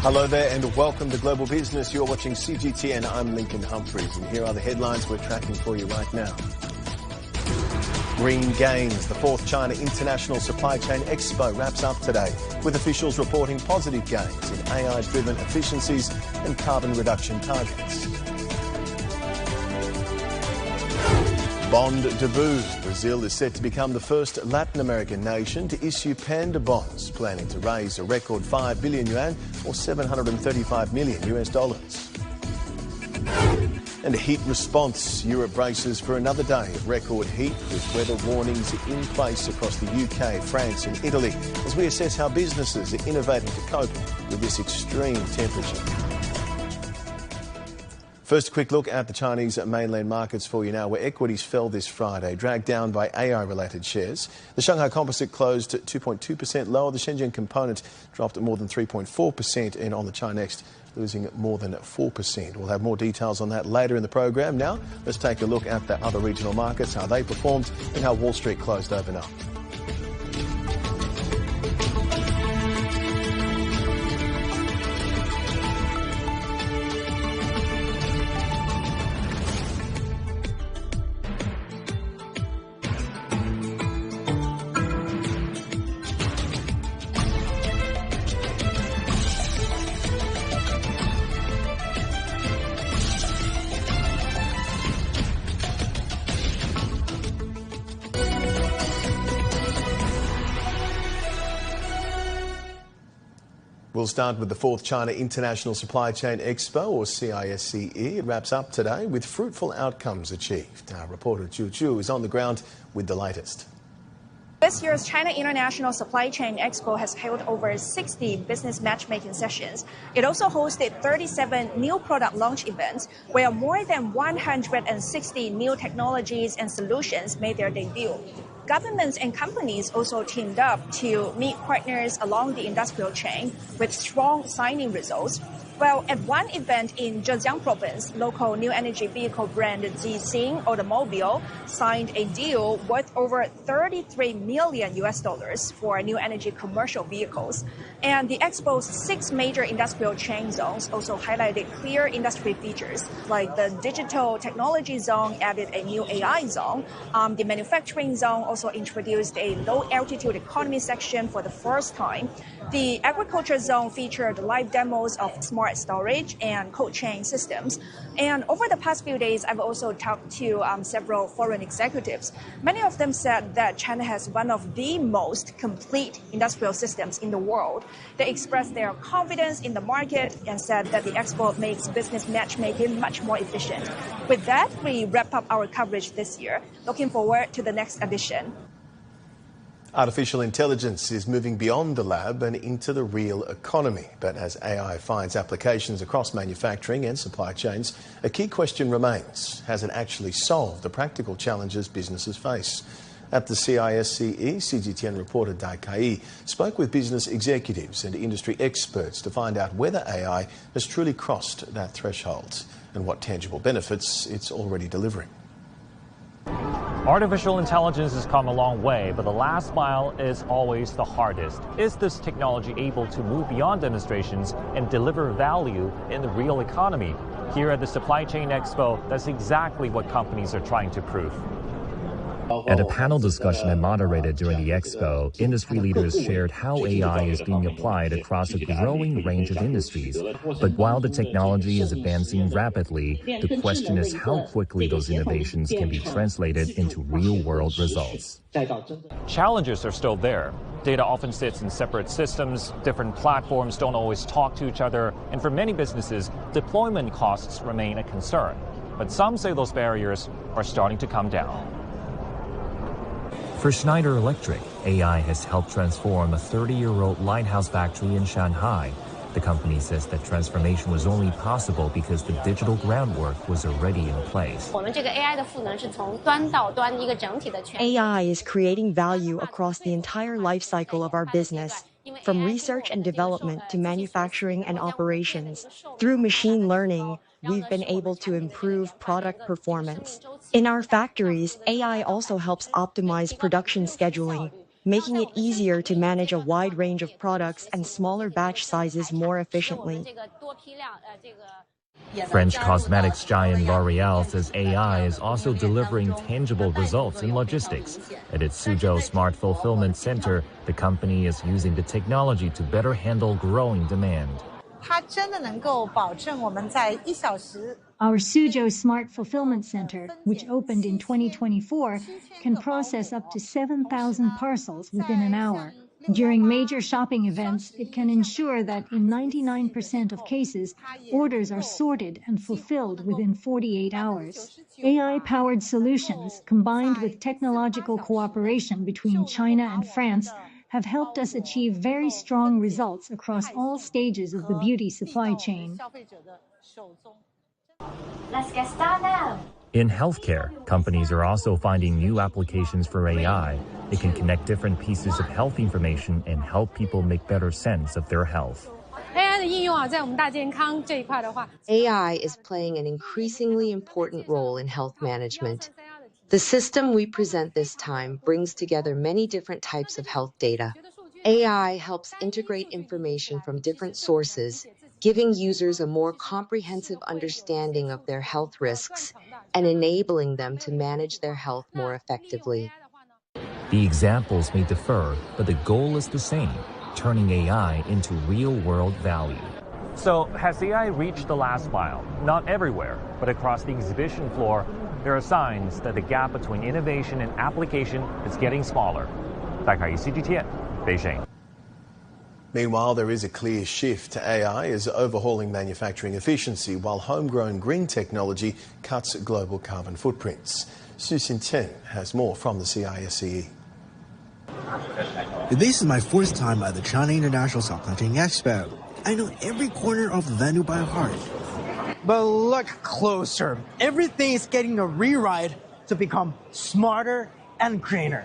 Hello there and welcome to Global Business. You're watching CGTN. I'm Lincoln Humphreys and here are the headlines we're tracking for you right now. Green gains. The 4th China International Supply Chain Expo wraps up today with officials reporting positive gains in AI-driven efficiencies and carbon reduction targets. Bond debut. Brazil is set to become the first Latin American nation to issue panda bonds, planning to raise a record 5 billion yuan or $735 million. And a heat response. Europe braces for another day of record heat with weather warnings in place across the UK, France and Italy as we assess how businesses are innovating to cope with this extreme temperature. First, a quick look at the Chinese mainland markets for you now, where equities fell this Friday, dragged down by AI-related shares. The Shanghai Composite closed at 2.2% lower. The Shenzhen Component dropped at more than 3.4%, and on the Chinext, losing more than 4%. We'll have more details on that later in the program. Now, let's take a look at the other regional markets, how they performed and how Wall Street closed overnight. We'll start with the 4th China International Supply Chain Expo, or CISCE. It wraps up today with fruitful outcomes achieved. Our reporter Chu Chu is on the ground with the latest. This year's China International Supply Chain Expo has held over 60 business matchmaking sessions. It also hosted 37 new product launch events, where more than 160 new technologies and solutions made their debut. Governments and companies also teamed up to meet partners along the industrial chain with strong signing results. Well, at one event in Zhejiang province, local new energy vehicle brand Zixing Automobile signed a deal worth over $33 million for new energy commercial vehicles. And the expo's 6 major industrial chain zones also highlighted clear industry features, like the digital technology zone added a new AI zone. The manufacturing zone also introduced a low altitude economy section for the first time. The agriculture zone featured live demos of smart storage and cold chain systems. And over the past few days, I've also talked to several foreign executives. Many of them said that China has one of the most complete industrial systems in the world. They expressed their confidence in the market and said that the expo makes business matchmaking much more efficient. With that, we wrap up our coverage this year. Looking forward to the next edition. Artificial intelligence is moving beyond the lab and into the real economy. But as AI finds applications across manufacturing and supply chains, a key question remains: has it actually solved the practical challenges businesses face? At the CISCE, CGTN reporter Dai Kai spoke with business executives and industry experts to find out whether AI has truly crossed that threshold and what tangible benefits it's already delivering. Artificial intelligence has come a long way, but the last mile is always the hardest. Is this technology able to move beyond demonstrations and deliver value in the real economy? Here at the Supply Chain Expo, that's exactly what companies are trying to prove. At a panel discussion I moderated during the expo, industry leaders shared how AI is being applied across a growing range of industries. But while the technology is advancing rapidly, the question is how quickly those innovations can be translated into real-world results. Challenges are still there. Data often sits in separate systems, different platforms don't always talk to each other, and for many businesses, deployment costs remain a concern. But some say those barriers are starting to come down. For Schneider Electric, AI has helped transform a 30-year-old lighthouse factory in Shanghai. The company says that transformation was only possible because the digital groundwork was already in place. AI is creating value across the entire life cycle of our business, from research and development to manufacturing and operations. Through machine learning, we've been able to improve product performance. In our factories, AI also helps optimize production scheduling, making it easier to manage a wide range of products and smaller batch sizes more efficiently. French cosmetics giant L'Oreal says AI is also delivering tangible results in logistics. At its Suzhou Smart Fulfillment Center, the company is using the technology to better handle growing demand. Our Suzhou Smart Fulfillment Center, which opened in 2024, can process up to 7,000 parcels within an hour. During major shopping events, it can ensure that in 99% of cases, orders are sorted and fulfilled within 48 hours. AI-powered solutions, combined with technological cooperation between China and France, have helped us achieve very strong results across all stages of the beauty supply chain. Let's get started now. In healthcare, companies are also finding new applications for AI. It can connect different pieces of health information and help people make better sense of their health. AI is playing an increasingly important role in health management. The system we present this time brings together many different types of health data. AI helps integrate information from different sources, giving users a more comprehensive understanding of their health risks and enabling them to manage their health more effectively. The examples may differ, but the goal is the same, turning AI into real-world value. So, has AI reached the last mile? Not everywhere, but across the exhibition floor, there are signs that the gap between innovation and application is getting smaller. CGTN, Beijing. Meanwhile, there is a clear shift to AI as overhauling manufacturing efficiency while homegrown green technology cuts global carbon footprints. CGTN has more from the CISCE. This is my fourth time at the China International Supply Chain Expo. I know every corner of the venue by heart. But look closer. Everything is getting a rewrite to become smarter and greener.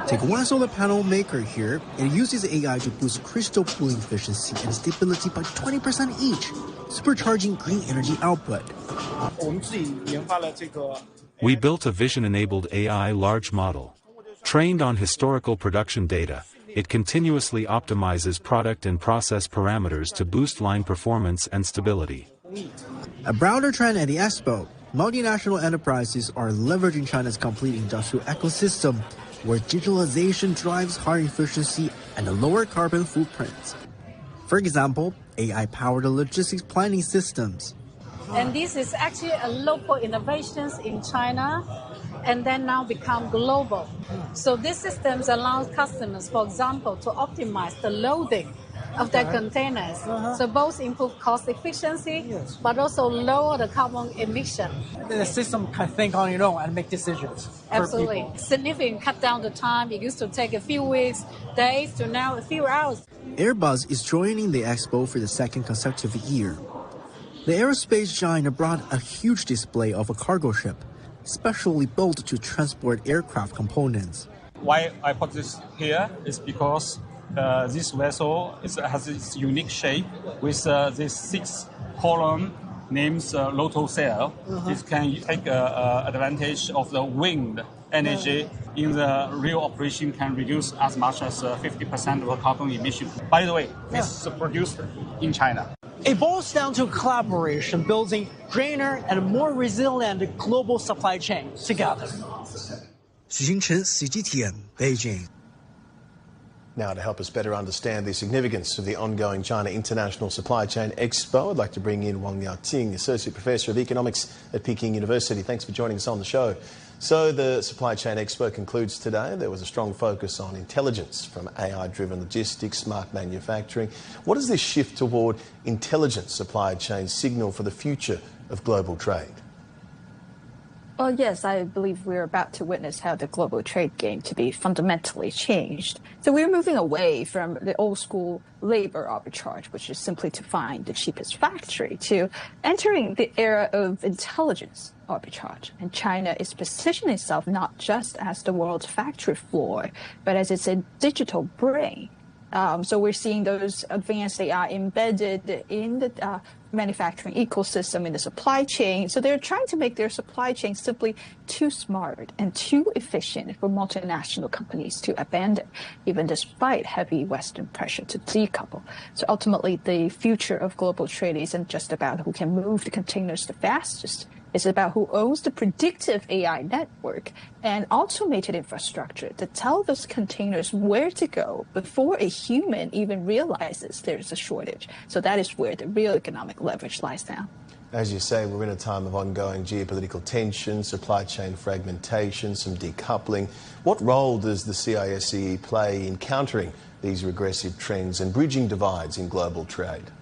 Take one solar panel maker here. It uses AI to boost crystal pulling efficiency and stability by 20% each, supercharging green energy output. We built a vision-enabled AI large model. Trained on historical production data, it continuously optimizes product and process parameters to boost line performance and stability. A broader trend at the Expo, multinational enterprises are leveraging China's complete industrial ecosystem, where digitalization drives higher efficiency and a lower carbon footprint. For example, AI-powered logistics planning systems. And this is actually a local innovations in China and then now become global. So these systems allow customers, for example, to optimize the loading of their containers. So both improve cost efficiency, but also lower the carbon emission. The system can think on its own and make decisions. Absolutely. Significantly cut down the time. It used to take a few weeks, days, to now a few hours. Airbus is joining the expo for the second consecutive year. The aerospace giant brought a huge display of a cargo ship, specially built to transport aircraft components. Why I put this here is because this vessel has its unique shape with this 6-column named Lotto sail. This can take advantage of the wind energy in the real operation, can reduce as much as 50% of the carbon emission. By the way, this is produced in China. It boils down to collaboration, building greener and more resilient global supply chains together. CGTN, Beijing. Now, to help us better understand the significance of the ongoing China International Supply Chain Expo, I'd like to bring in Wang Yaoting, Associate Professor of Economics at Peking University. Thanks for joining us on the show. So the Supply Chain Expo concludes today. There was a strong focus on intelligence, from AI-driven logistics, smart manufacturing. What does this shift toward intelligent supply chains signal for the future of global trade? Well, yes, I believe we're about to witness how the global trade game to be fundamentally changed. So we're moving away from the old school labor arbitrage, which is simply to find the cheapest factory, to entering the era of intelligence arbitrage. And China is positioning itself not just as the world's factory floor, but as its a digital brain, So we're seeing those advanced AI embedded in the manufacturing ecosystem, in the supply chain. So they're trying to make their supply chain simply too smart and too efficient for multinational companies to abandon, even despite heavy Western pressure to decouple. So ultimately, the future of global trade isn't just about who can move the containers the fastest. It's about who owns the predictive AI network and automated infrastructure to tell those containers where to go before a human even realizes there's a shortage. So that is where the real economic leverage lies now. As you say, we're in a time of ongoing geopolitical tension, supply chain fragmentation, some decoupling. What role does the CISCE play in countering these regressive trends and bridging divides in global trade?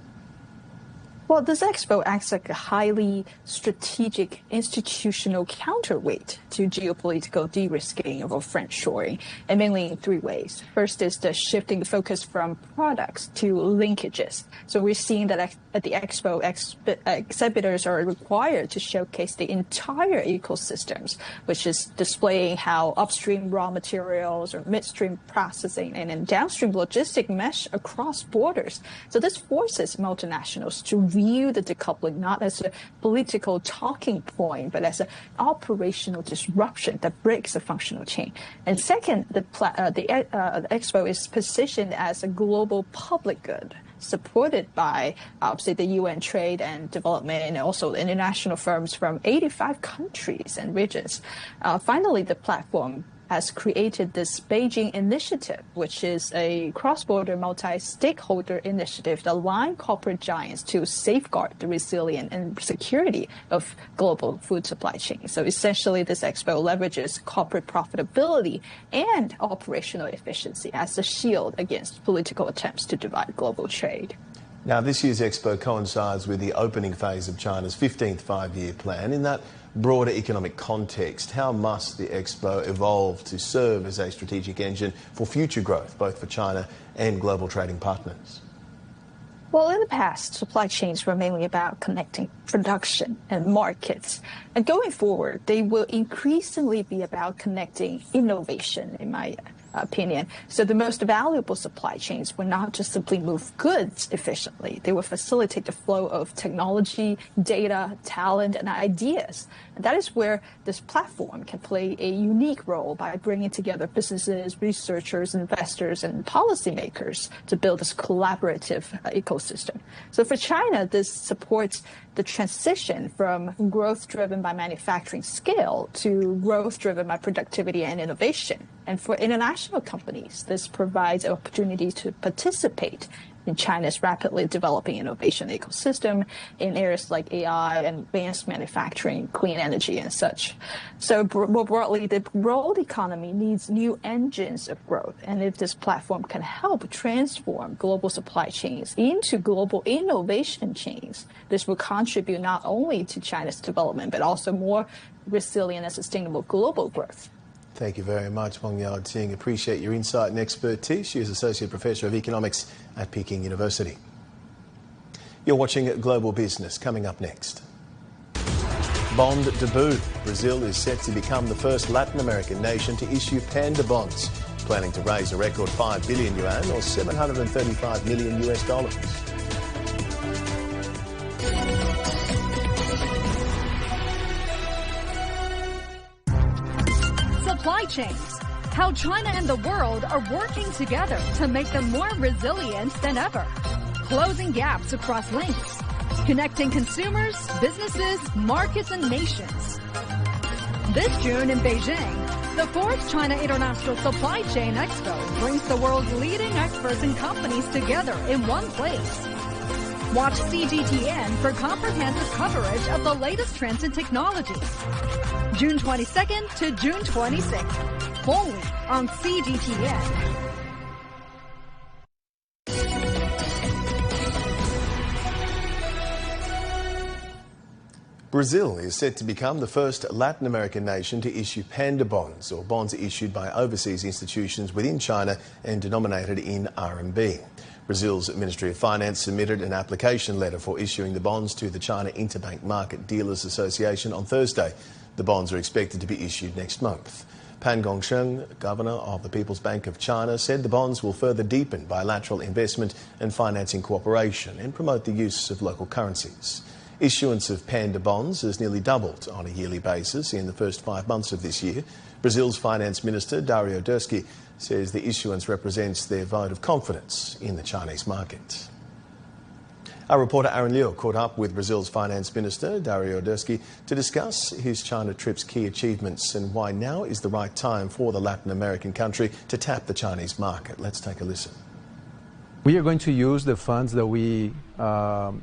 Well, this expo acts like a highly strategic institutional counterweight to geopolitical de-risking or friendshoring, and mainly in three ways. First is the shifting the focus from products to linkages. So we're seeing that at the expo, exhibitors are required to showcase the entire ecosystems, which is displaying how upstream raw materials or midstream processing and then downstream logistic mesh across borders. So this forces multinationals to view the decoupling not as a political talking point, but as an operational disruption that breaks a functional chain. And second, the expo is positioned as a global public good, supported by, say, the UN Trade and Development and also international firms from 85 countries and regions. Finally, the platform has created this Beijing Initiative, which is a cross-border multi-stakeholder initiative that aligns corporate giants to safeguard the resilience and security of global food supply chains. So essentially, this expo leverages corporate profitability and operational efficiency as a shield against political attempts to divide global trade. Now, this year's expo coincides with the opening phase of China's 15th five-year plan. In that broader economic context, how must the expo evolve to serve as a strategic engine for future growth, both for China and global trading partners? Well, in the past, supply chains were mainly about connecting production and markets. And going forward, they will increasingly be about connecting innovation, in my opinion. So the most valuable supply chains will not just simply move goods efficiently. They will facilitate the flow of technology, data, talent, and ideas. And that is where this platform can play a unique role by bringing together businesses, researchers, investors, and policymakers to build this collaborative ecosystem. So for China, this supports the transition from growth driven by manufacturing scale to growth driven by productivity and innovation. And for international companies, this provides an opportunity to participate in China's rapidly developing innovation ecosystem in areas like AI and advanced manufacturing, clean energy, and such. So more broadly, the world economy needs new engines of growth. And if this platform can help transform global supply chains into global innovation chains, this will contribute not only to China's development, but also more resilient and sustainable global growth. Thank you very much, Wang Yaoting. Appreciate your insight and expertise. She is Associate Professor of Economics at Peking University. You're watching Global Business. Coming up next. Bond debut. Brazil is set to become the first Latin American nation to issue panda bonds, planning to raise a record 5 billion yuan or $735 million US dollars. Supply chains. How China and the world are working together to make them more resilient than ever. Closing gaps across links. Connecting consumers, businesses, markets, and nations. This June in Beijing, the 4th China International Supply Chain Expo brings the world's leading experts and companies together in one place. Watch CGTN for comprehensive coverage of the latest trends in technology. June 22nd to June 26th, only on CGTN. Brazil is set to become the first Latin American nation to issue panda bonds, or bonds issued by overseas institutions within China and denominated in RMB. Brazil's Ministry of Finance submitted an application letter for issuing the bonds to the China Interbank Market Dealers Association on Thursday. The bonds are expected to be issued next month. Pan Gongsheng, governor of the People's Bank of China, said the bonds will further deepen bilateral investment and financing cooperation and promote the use of local currencies. Issuance of panda bonds has nearly doubled on a yearly basis in the first 5 months of this year. Brazil's Finance Minister, Dario Dursky, says the issuance represents their vote of confidence in the Chinese market. Our reporter Aaron Liu caught up with Brazil's Finance Minister, Dario Dursky, to discuss his China trip's key achievements and why now is the right time for the Latin American country to tap the Chinese market. Let's take a listen. We are going to use the funds that we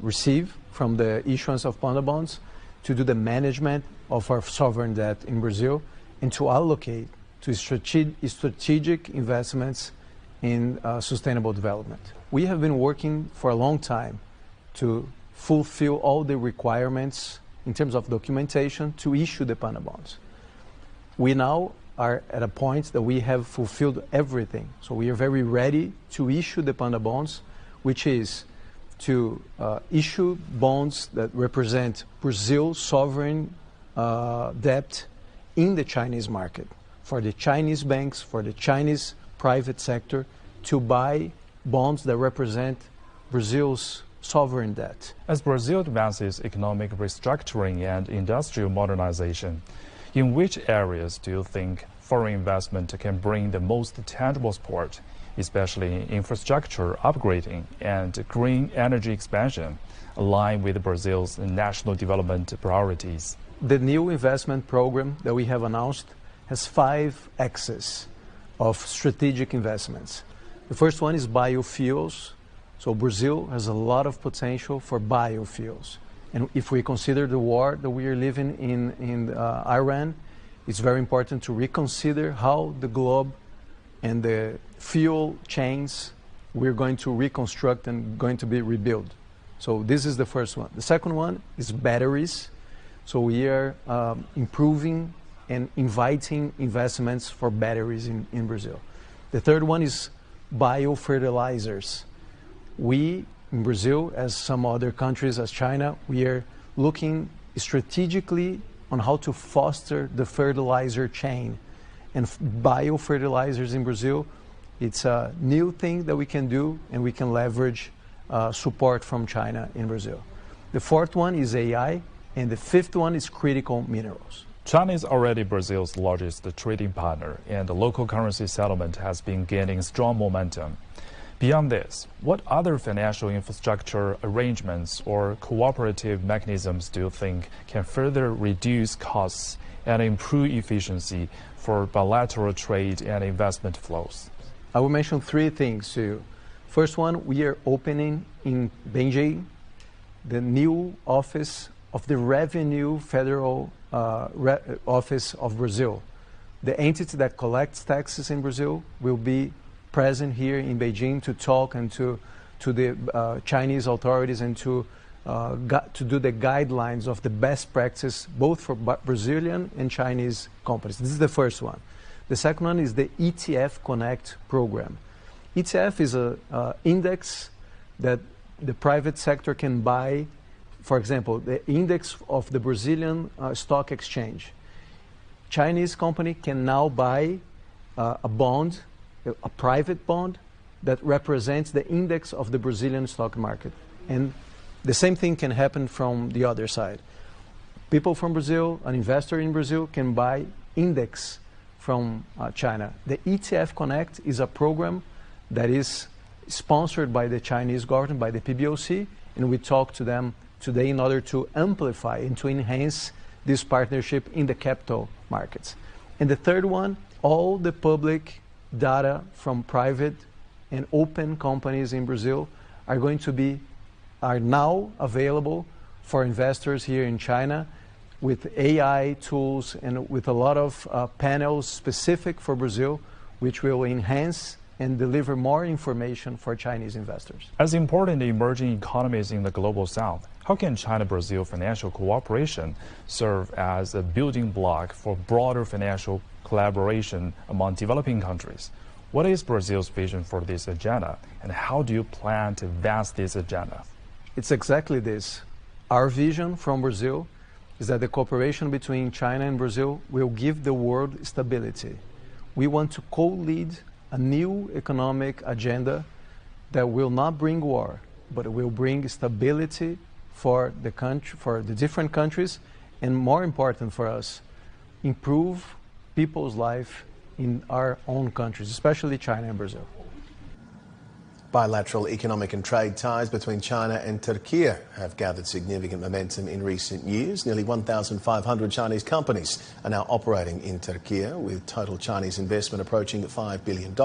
receive from the issuance of panda bonds to do the management of our sovereign debt in Brazil and to allocate to strategic investments in sustainable development. We have been working for a long time to fulfill all the requirements in terms of documentation to issue the panda bonds. We now are at a point that we have fulfilled everything. So we are very ready to issue the panda bonds, which is to issue bonds that represent Brazil's sovereign debt in the Chinese market, for the Chinese banks, for the Chinese private sector to buy bonds that represent Brazil's sovereign debt. As Brazil advances economic restructuring and industrial modernization, in which areas do you think foreign investment can bring the most tangible support, especially in infrastructure upgrading and green energy expansion, aligned with Brazil's national development priorities? The new investment program that we have announced has 5 axes of strategic investments. The first one is biofuels. So Brazil has a lot of potential for biofuels. And if we consider the war that we are living in Iran, it's very important to reconsider how the globe and the fuel chains we're going to reconstruct and going to be rebuilt. So this is the first one. The second one is batteries. So we are improving and inviting investments for batteries in Brazil. The third one is biofertilizers. We, in Brazil, as some other countries, as China, we are looking strategically on how to foster the fertilizer chain. And biofertilizers in Brazil, it's a new thing that we can do, and we can leverage support from China in Brazil. The fourth one is AI, and the fifth one is critical minerals. China is already Brazil's largest trading partner, and the local currency settlement has been gaining strong momentum. Beyond this, what other financial infrastructure arrangements or cooperative mechanisms do you think can further reduce costs and improve efficiency for bilateral trade and investment flows? I will mention 3 things to you. First one, we are opening in Beijing the new office of the Revenue Federal Office of Brazil. The entity that collects taxes in Brazil will be present here in Beijing to talk and to the Chinese authorities and to do the guidelines of the best practice both for Brazilian and Chinese companies. This is the first one. The second one is the ETF Connect program. ETF is an index that the private sector can buy. For example, the index of the Brazilian stock exchange. Chinese company can now buy a bond, a private bond that represents the index of the Brazilian stock market. And the same thing can happen from the other side. People from Brazil, an investor in Brazil, can buy index from China. The ETF Connect is a program that is sponsored by the Chinese government, by the PBOC, and we talk to them today in order to amplify and to enhance this partnership in the capital markets. And the third one, all the public data from private and open companies in Brazil are now available for investors here in China with AI tools and with a lot of panels specific for Brazil, which will enhance and deliver more information for Chinese investors. As important emerging economies in the global south, how can China-Brazil financial cooperation serve as a building block for broader financial collaboration among developing countries? What is Brazil's vision for this agenda, and how do you plan to advance this agenda? It's exactly this. Our vision from Brazil is that the cooperation between China and Brazil will give the world stability. we want to co-lead a new economic agenda that will not bring war, but it will bring stability for the country, for the different countries, and more important for us, improve people's life in our own countries, especially China and Brazil. Bilateral economic and trade ties between China and Turkey have gathered significant momentum in recent years. Nearly 1,500 Chinese companies are now operating in Turkey, with total Chinese investment approaching $5 billion.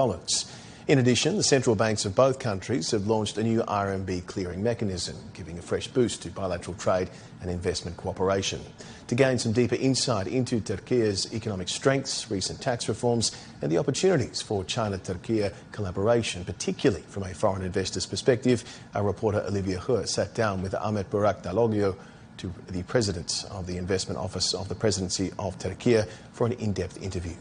In addition, the central banks of both countries have launched a new RMB clearing mechanism, giving a fresh boost to bilateral trade and investment cooperation. To gain some deeper insight into Turkey's economic strengths, recent tax reforms and the opportunities for China-Turkey collaboration, particularly from a foreign investor's perspective, our reporter Olivia He sat down with Ahmet Burak Daloglu, to the President of the Investment Office of the Presidency of Turkey, for an in-depth interview.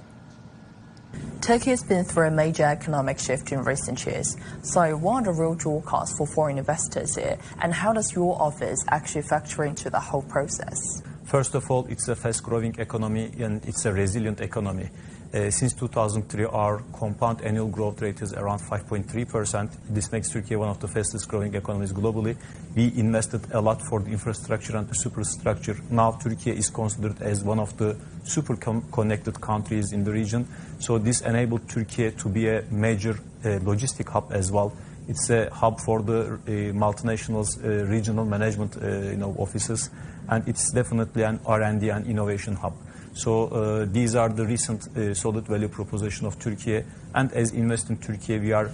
Turkey has been through a major economic shift in recent years. So what are the real drawcards for foreign investors here, and how does your office actually factor into the whole process? First of all, it's a fast-growing economy and it's a resilient economy. Since 2003, our compound annual growth rate is around 5.3%. This makes Turkey one of the fastest-growing economies globally. We invested a lot for the infrastructure and the superstructure. Now Turkey is considered as one of the super connected countries in the region. So this enabled Turkey to be a major logistic hub as well. It's a hub for the multinationals, regional management offices, and it's definitely an R&D and innovation hub. So these are the recent solid value proposition of Turkey. And as Invest in Turkey, we are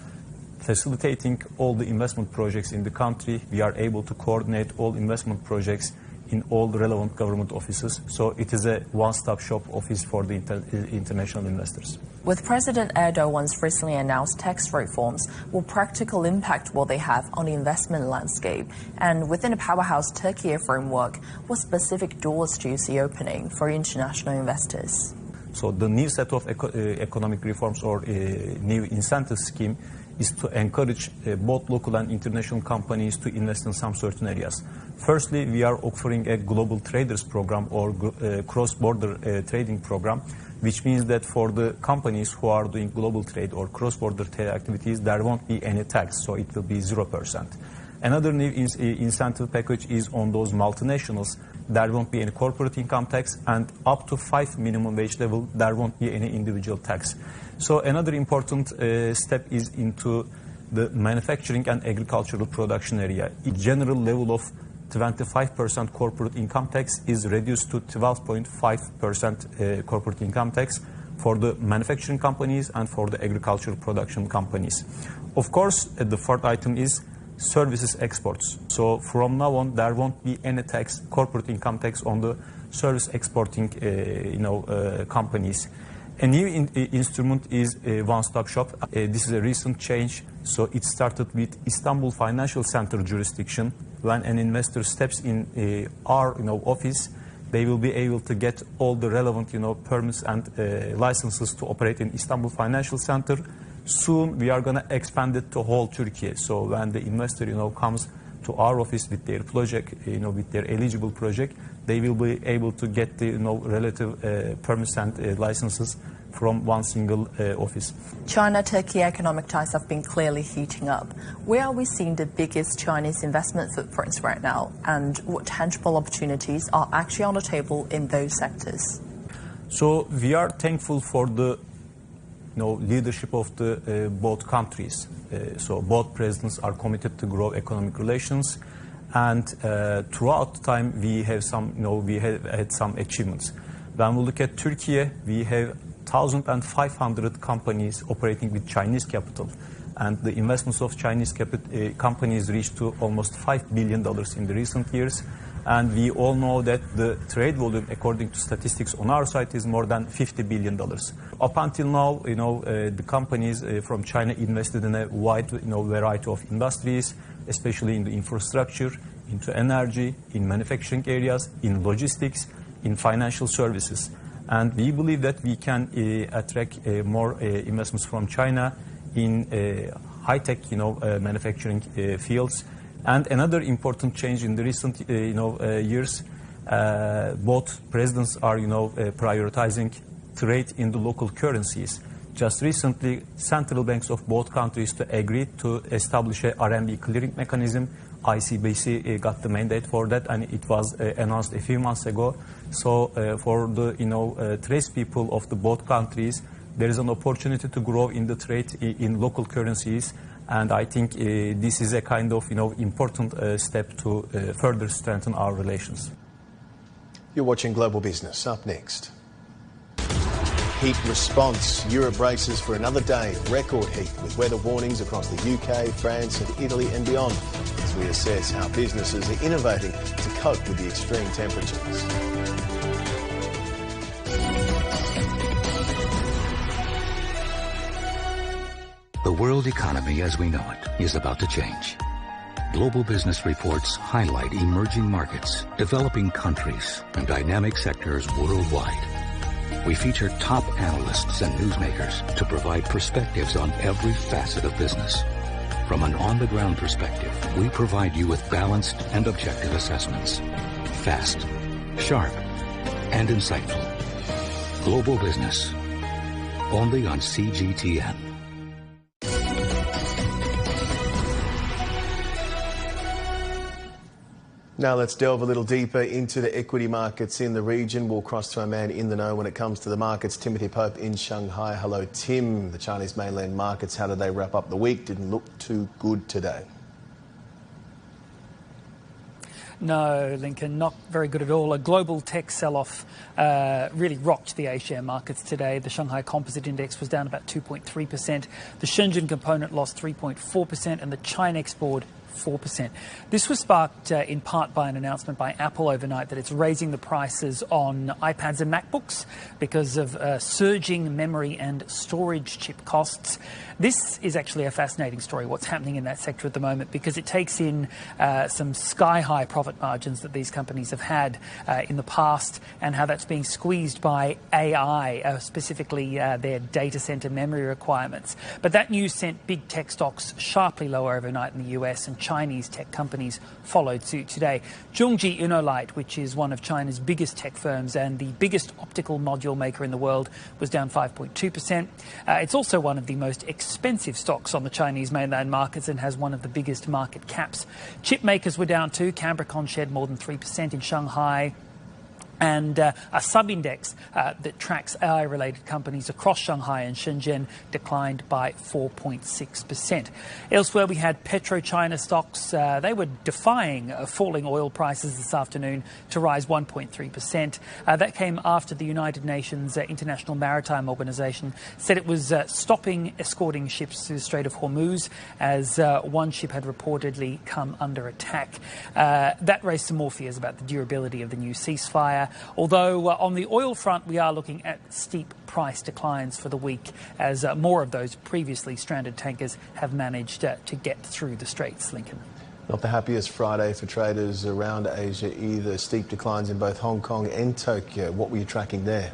facilitating all the investment projects in the country. We are able to coordinate all investment projects in all the relevant government offices. So it is a one-stop shop office for the international investors. With President Erdogan's recently announced tax reforms, what practical impact will they have on the investment landscape? And within the powerhouse Turkey framework, what specific doors do you see opening for international investors? So the new set of economic reforms or new incentive scheme is to encourage both local and international companies to invest in some certain areas. Firstly, we are offering a global traders program or cross-border trading program, which means that for the companies who are doing global trade or cross-border trade activities, there won't be any tax, so it will be 0%. Another new incentive package is on those multinationals. There won't be any corporate income tax, and up to 5 minimum wage level, there won't be any individual tax. So another important step is into the manufacturing and agricultural production area. A general level of 25% corporate income tax is reduced to 12.5% corporate income tax for the manufacturing companies and for the agricultural production companies. Of course, the fourth item is services exports. So from now on, there won't be any tax, corporate income tax on the service exporting companies. A new instrument is a one-stop shop. This is a recent change. So it started with Istanbul Financial Center jurisdiction. When an investor steps in our office, they will be able to get all the relevant permits and licenses to operate in Istanbul Financial Center. Soon we are going to expand it to whole Turkey. So when the investor comes to our office with their project, with their eligible project, they will be able to get the relative permits and licenses from one single office. China-Turkey economic ties have been clearly heating up. Where are we seeing the biggest Chinese investment footprints right now, and what tangible opportunities are actually on the table in those sectors? So we are thankful for the leadership of the both countries. So both presidents are committed to grow economic relations, and throughout the time we have had some achievements. When we look at Turkey, we have 1,500 companies operating with Chinese capital, and the investments of Chinese companies reached to almost $5 billion in the recent years. And we all know that the trade volume, according to statistics on our side, is more than $50 billion. Up until now, the companies from China invested in a wide variety of industries, especially in the infrastructure, into energy, in manufacturing areas, in logistics, in financial services. And we believe that we can attract more investments from China in high-tech manufacturing fields. And another important change in the recent years, both presidents are prioritizing trade in the local currencies. just recently, central banks of both countries to agree to establish a RMB clearing mechanism. ICBC got the mandate for that, and it was announced a few months ago. So for the tradespeople of the both countries, there is an opportunity to grow in the trade in local currencies, and I think this is a kind of important step to further strengthen our relations. You're watching Global Business. Up next. Heat response. Europe braces for another day of record heat with weather warnings across the UK, France and Italy and beyond as we assess how businesses are innovating to cope with the extreme temperatures. The world economy as we know it is about to change. Global business reports highlight emerging markets, developing countries, and dynamic sectors worldwide. We feature top analysts and newsmakers to provide perspectives on every facet of business. From an on-the-ground perspective, we provide you with balanced and objective assessments. Fast, sharp, and insightful. Global Business. Only on CGTN. Now let's delve a little deeper into the equity markets in the region. We'll cross to our man in the know when it comes to the markets, Timothy Pope in Shanghai. Hello, Tim. The Chinese mainland markets, how did they wrap up the week? Didn't look too good today. No, Lincoln, not very good at all. A global tech sell-off really rocked the A-share markets today. The Shanghai Composite Index was down about 2.3%. The Shenzhen component lost 3.4%, and the Chinex board 4%. This was sparked in part by an announcement by Apple overnight that it's raising the prices on iPads and MacBooks because of surging memory and storage chip costs. This is actually a fascinating story, what's happening in that sector at the moment, because it takes in some sky-high profit margins that these companies have had in the past and how that's being squeezed by AI, specifically their data center memory requirements. But that news sent big tech stocks sharply lower overnight in the US, and Chinese tech companies followed suit today. Zhongji Innolight, which is one of China's biggest tech firms and the biggest optical module maker in the world, was down 5.2%. It's also one of the most expensive stocks on the Chinese mainland markets and has one of the biggest market caps. Chip makers were down too. Cambricon shed more than 3% in Shanghai. And a sub-index that tracks AI-related companies across Shanghai and Shenzhen declined by 4.6%. Elsewhere, we had PetroChina stocks. They were defying falling oil prices this afternoon to rise 1.3%. That came after the United Nations International Maritime Organization said it was stopping escorting ships through the Strait of Hormuz as one ship had reportedly come under attack. That raised some more fears about the durability of the new ceasefire. Although on the oil front, we are looking at steep price declines for the week as more of those previously stranded tankers have managed to get through the straits, Lincoln. Not the happiest Friday for traders around Asia either. Steep declines in both Hong Kong and Tokyo. What were you tracking there?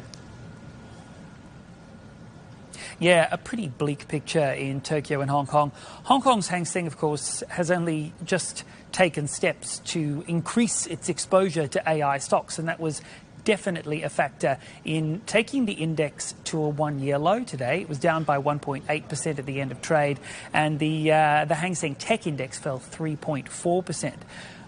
Yeah, a pretty bleak picture in Tokyo and Hong Kong. Hong Kong's Hang Seng, of course, has only just taken steps to increase its exposure to AI stocks, and that was definitely a factor in taking the index to a one-year low today. It was down by 1.8% at the end of trade, and the Hang Seng Tech Index fell 3.4%.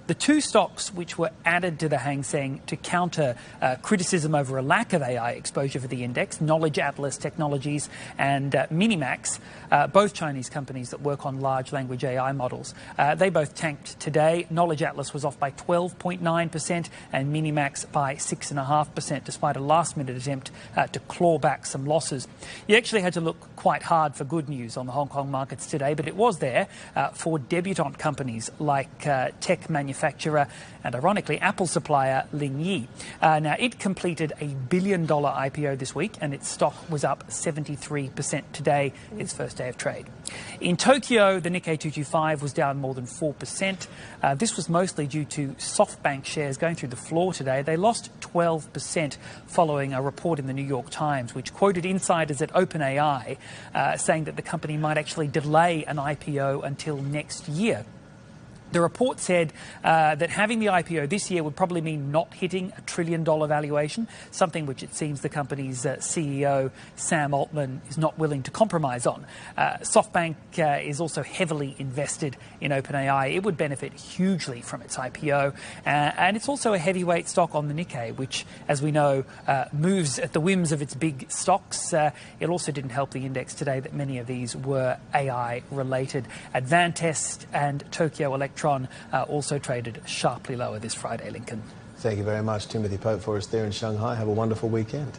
The two stocks which were added to the Hang Seng to counter criticism over a lack of AI exposure for the index, Knowledge Atlas Technologies and Minimax, both Chinese companies that work on large language AI models. They both tanked today. Knowledge Atlas was off by 12.9% and Minimax by 6.5%, despite a last-minute attempt to claw back some losses. You actually had to look quite hard for good news on the Hong Kong markets today, but it was there for debutante companies like tech manufacturer and, ironically, Apple supplier Ling Yi. Now, it completed a $1 billion IPO this week, and its stock was up 73% today, its first day of trade. In Tokyo, the Nikkei 225 was down more than 4%. This was mostly due to SoftBank shares going through the floor today. They lost 12% following a report in the New York Times, which quoted insiders at OpenAI saying that the company might actually delay an IPO until next year. The report said that having the IPO this year would probably mean not hitting $1 trillion valuation, something which it seems the company's CEO, Sam Altman, is not willing to compromise on. SoftBank is also heavily invested in OpenAI. It would benefit hugely from its IPO. And it's also a heavyweight stock on the Nikkei, which, as we know, moves at the whims of its big stocks. It also didn't help the index today that many of these were AI-related. Advantest and Tokyo Electron also traded sharply lower this Friday, Lincoln. Thank you very much, Timothy Pope, for us there in Shanghai. Have a wonderful weekend.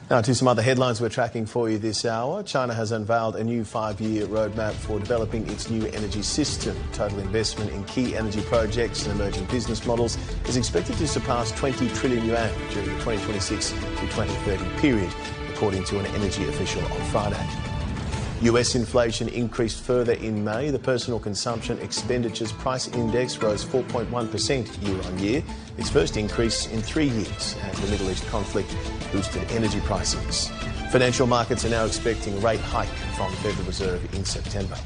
Now to some other headlines we're tracking for you this hour. China has unveiled a new 5-year roadmap for developing its new energy system. Total investment in key energy projects and emerging business models is expected to surpass 20 trillion yuan during the 2026 to 2030 period, according to an energy official on Friday. US inflation increased further in May. The Personal Consumption Expenditures Price Index rose 4.1% year on year, its first increase in 3 years, as the Middle East conflict boosted energy prices. Financial markets are now expecting a rate hike from the Federal Reserve in September.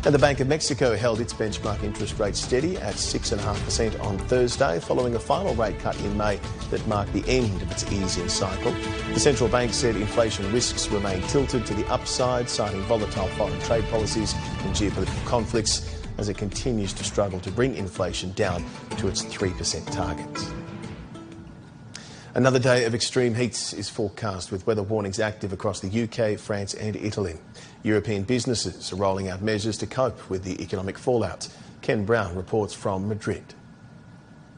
And the Bank of Mexico held its benchmark interest rate steady at 6.5% on Thursday, following a final rate cut in May that marked the end of its easing cycle. The central bank said inflation risks remain tilted to the upside, citing volatile foreign trade policies and geopolitical conflicts, as it continues to struggle to bring inflation down to its 3% target. Another day of extreme heat is forecast, with weather warnings active across the UK, France and Italy. European businesses are rolling out measures to cope with the economic fallout. Ken Brown reports from Madrid.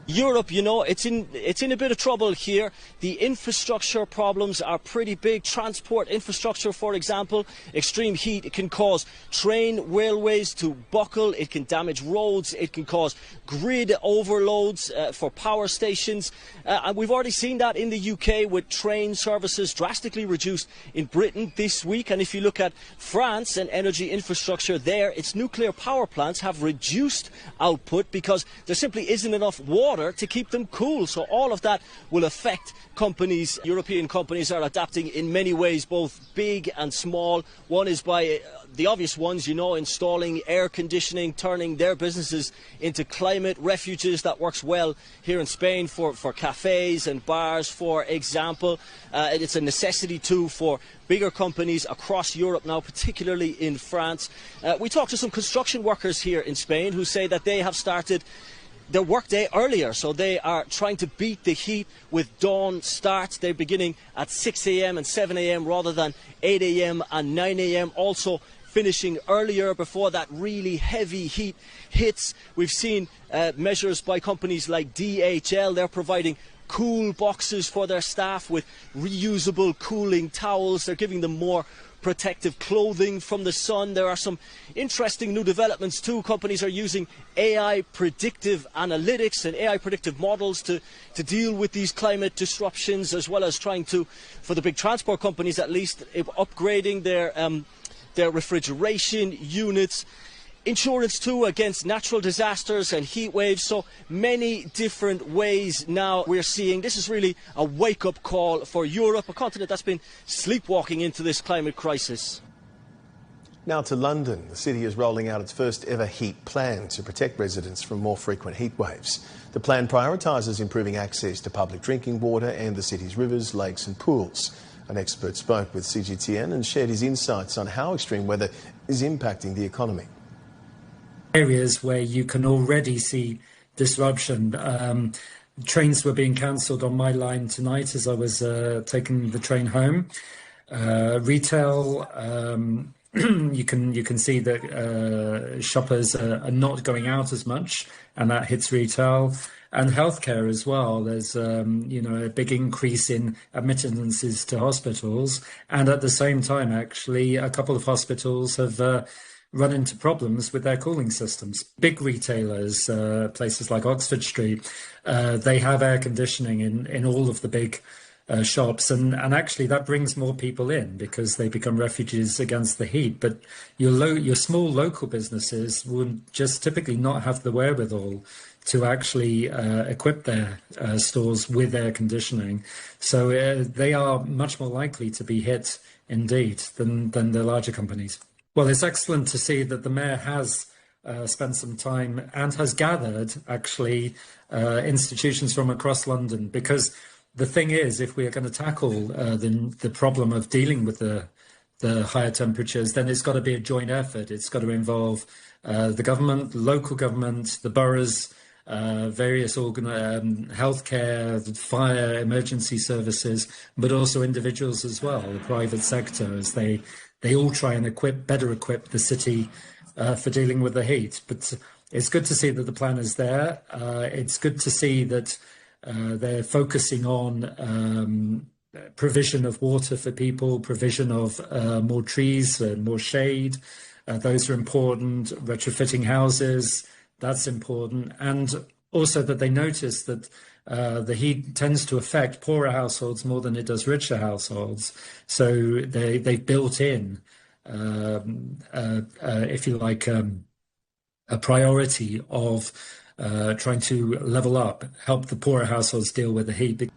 Europe, you know, it's in a bit of trouble here. The infrastructure problems are pretty big. Transport infrastructure, for example, extreme heat, it can cause train railways to buckle, it can damage roads, it can cause grid overloads for power stations. And we've already seen that in the UK with train services drastically reduced in Britain this week. And if you look at France and energy infrastructure there, its nuclear power plants have reduced output because there simply isn't enough water to keep them cool. So all of that will affect companies. European companies are adapting in many ways, both big and small. One is by the obvious ones, you know, installing air conditioning, turning their businesses into climate refuges. That works well here in Spain for cafes and bars, for example. It's a necessity too for bigger companies across Europe now, particularly in France. We talked to some construction workers here in Spain who say that they have started their workday earlier, so they are trying to beat the heat with dawn starts. They're beginning at 6 a.m. and 7 a.m. rather than 8 a.m. and 9 a.m. Also finishing earlier before that really heavy heat hits. We've seen measures by companies like DHL. They're providing cool boxes for their staff with reusable cooling towels. They're giving them more protective clothing from the sun. There are some interesting new developments too. Companies are using AI predictive analytics and AI predictive models to deal with these climate disruptions, as well as trying to, for the big transport companies at least, upgrading their refrigeration units. Insurance too against natural disasters and heat waves. So many different ways now we're seeing. This is really a wake-up call for Europe, a continent that's been sleepwalking into this climate crisis. Now to London. The city is rolling out its first ever heat plan to protect residents from more frequent heat waves. The plan prioritises improving access to public drinking water and the city's rivers, lakes and pools. An expert spoke with CGTN and shared his insights on how extreme weather is impacting the economy. Areas where you can already see disruption. Trains were being cancelled on my line tonight as I was taking the train home. Retail, you can see that shoppers are not going out as much, and that hits retail. And healthcare as well. There's a big increase in admittances to hospitals, and at the same time, actually, a couple of hospitals have run into problems with their cooling systems. Big retailers, places like Oxford Street, they have air conditioning in all of the big shops, and actually that brings more people in because they become refuges against the heat. But your small local businesses would just typically not have the wherewithal to actually equip their stores with air conditioning. So they are much more likely to be hit indeed than the larger companies. Well, it's excellent to see that the mayor has spent some time and has gathered actually institutions from across London, because the thing is, if we are going to tackle the problem of dealing with the higher temperatures, then it's got to be a joint effort. It's got to involve the government, local government, the boroughs, various healthcare, fire, emergency services, but also individuals as well, the private sector, as they all try and better equip the city for dealing with the heat. But it's good to see that the plan is there. It's good to see that they're focusing on provision of water for people, provision of more trees and more shade. Those are important. Retrofitting houses, that's important. And also that they notice that the heat tends to affect poorer households more than it does richer households. So they've built in, if you like, a priority of trying to level up, help the poorer households deal with the heat.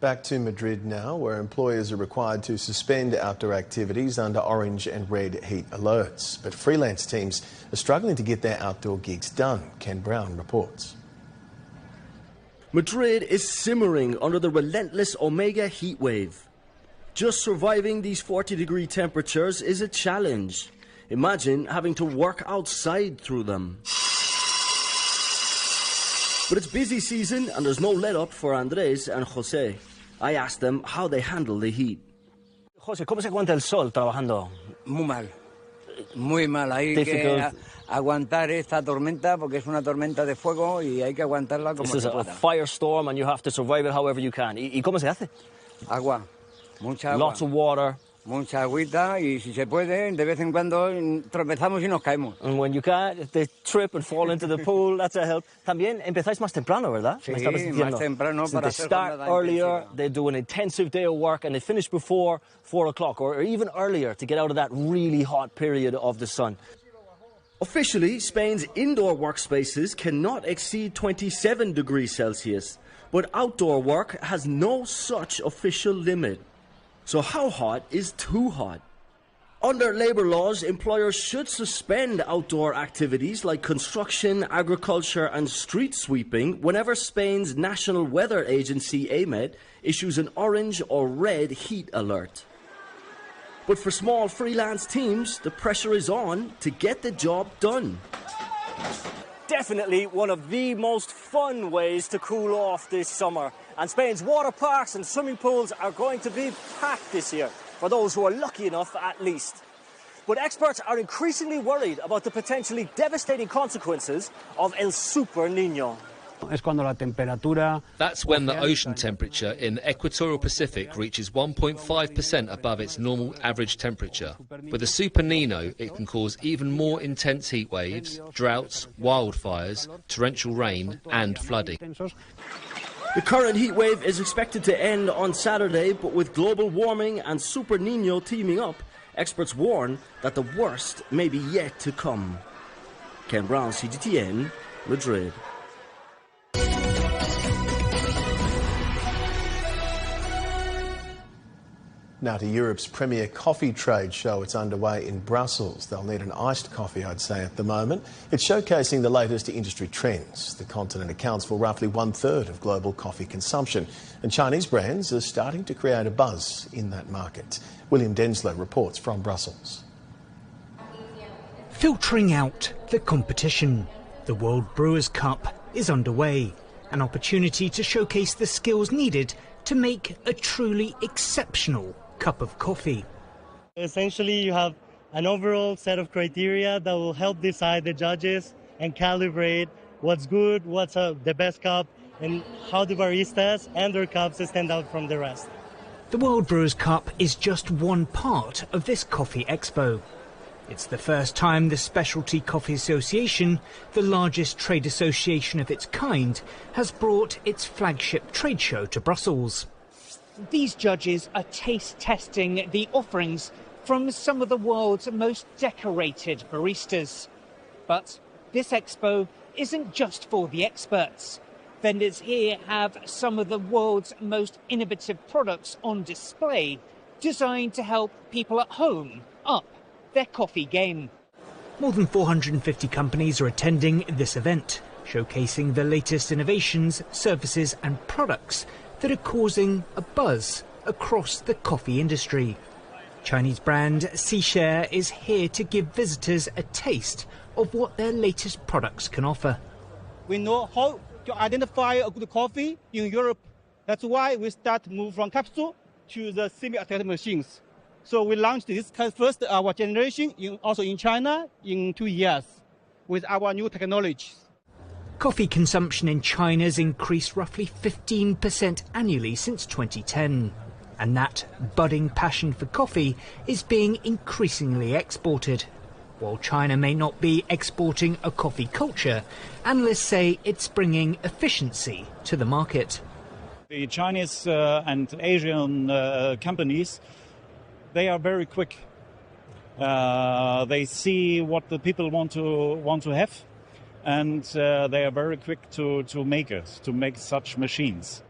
Back to Madrid now, where employers are required to suspend outdoor activities under orange and red heat alerts. But freelance teams are struggling to get their outdoor gigs done. Ken Brown reports. Madrid is simmering under the relentless Omega heat wave. Just surviving these 40-degree temperatures is a challenge. Imagine having to work outside through them. But it's busy season and there's no let-up for Andrés and José. I asked them how they handle the heat. José, ¿cómo se aguanta el sol trabajando? Muy mal. Muy mal. Hay que aguantar esta tormenta porque es una tormenta de fuego y hay que aguantarla como se pueda. This is a firestorm and you have to survive it however you can. ¿Y cómo se hace? Agua. Mucha agua. Lots of water. Mucha agüita y si se puede, de vez en cuando tropezamos y nos caemos. And when you can, if they trip and fall into the pool, that's a help. También empezáis más temprano, ¿verdad? Sí, más temprano para they start earlier, they do an intensive day of work and they finish before 4 o'clock or even earlier to get out of that really hot period of the sun. Officially, Spain's indoor workspaces cannot exceed 27 degrees Celsius, but outdoor work has no such official limit. So how hot is too hot? Under labour laws, employers should suspend outdoor activities like construction, agriculture and street sweeping whenever Spain's national weather agency, AMET, issues an orange or red heat alert. But for small freelance teams, the pressure is on to get the job done. Definitely one of the most fun ways to cool off this summer. And Spain's water parks and swimming pools are going to be packed this year, for those who are lucky enough at least. But experts are increasingly worried about the potentially devastating consequences of El Super Niño. That's when the ocean temperature in the equatorial Pacific reaches 1.5% above its normal average temperature. With a Super Nino, it can cause even more intense heat waves, droughts, wildfires, torrential rain and flooding. The current heat wave is expected to end on Saturday, but with global warming and Super Niño teaming up, experts warn that the worst may be yet to come. Ken Brown, CGTN, Madrid. Now to Europe's premier coffee trade show. It's underway in Brussels. They'll need an iced coffee, I'd say, at the moment. It's showcasing the latest industry trends. The continent accounts for roughly 1/3 of global coffee consumption, and Chinese brands are starting to create a buzz in that market. William Denslow reports from Brussels. Filtering out the competition. The World Brewers Cup is underway, an opportunity to showcase the skills needed to make a truly exceptional cup of coffee. Essentially, you have an overall set of criteria that will help decide the judges and calibrate what's good, what's the best cup, and how the baristas and their cups stand out from the rest. The World Brewers Cup is just one part of this coffee expo. It's the first time the Specialty Coffee Association, the largest trade association of its kind, has brought its flagship trade show to Brussels. These judges are taste testing the offerings from some of the world's most decorated baristas. But this expo isn't just for the experts. Vendors here have some of the world's most innovative products on display, designed to help people at home up their coffee game. More than 450 companies are attending this event, showcasing the latest innovations, services and products that are causing a buzz across the coffee industry. Chinese brand CGTN is here to give visitors a taste of what their latest products can offer. We know how to identify a good coffee in Europe. That's why we start to move from capsule to the semi-automatic machines. So we launched this first our generation also in China in 2 years with our new technologies. Coffee consumption in China has increased roughly 15% annually since 2010. And that budding passion for coffee is being increasingly exported. While China may not be exporting a coffee culture, analysts say it's bringing efficiency to the market. The Chinese and Asian companies, they are very quick. They see what the people want to have, and they are very quick to make such machines.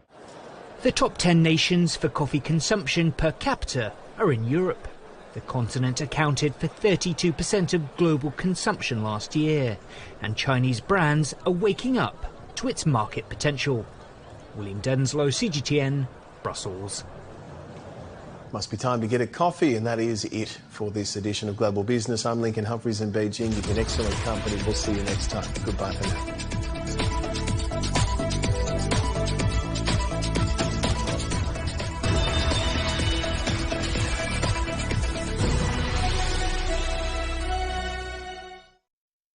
The top 10 nations for coffee consumption per capita are in Europe. The continent accounted for 32% of global consumption last year, and Chinese brands are waking up to its market potential. William Denslow, CGTN, Brussels. Must be time to get a coffee, and that is it for this edition of Global Business. I'm Lincoln Humphreys in Beijing. You've been excellent company. We'll see you next time. Goodbye for now.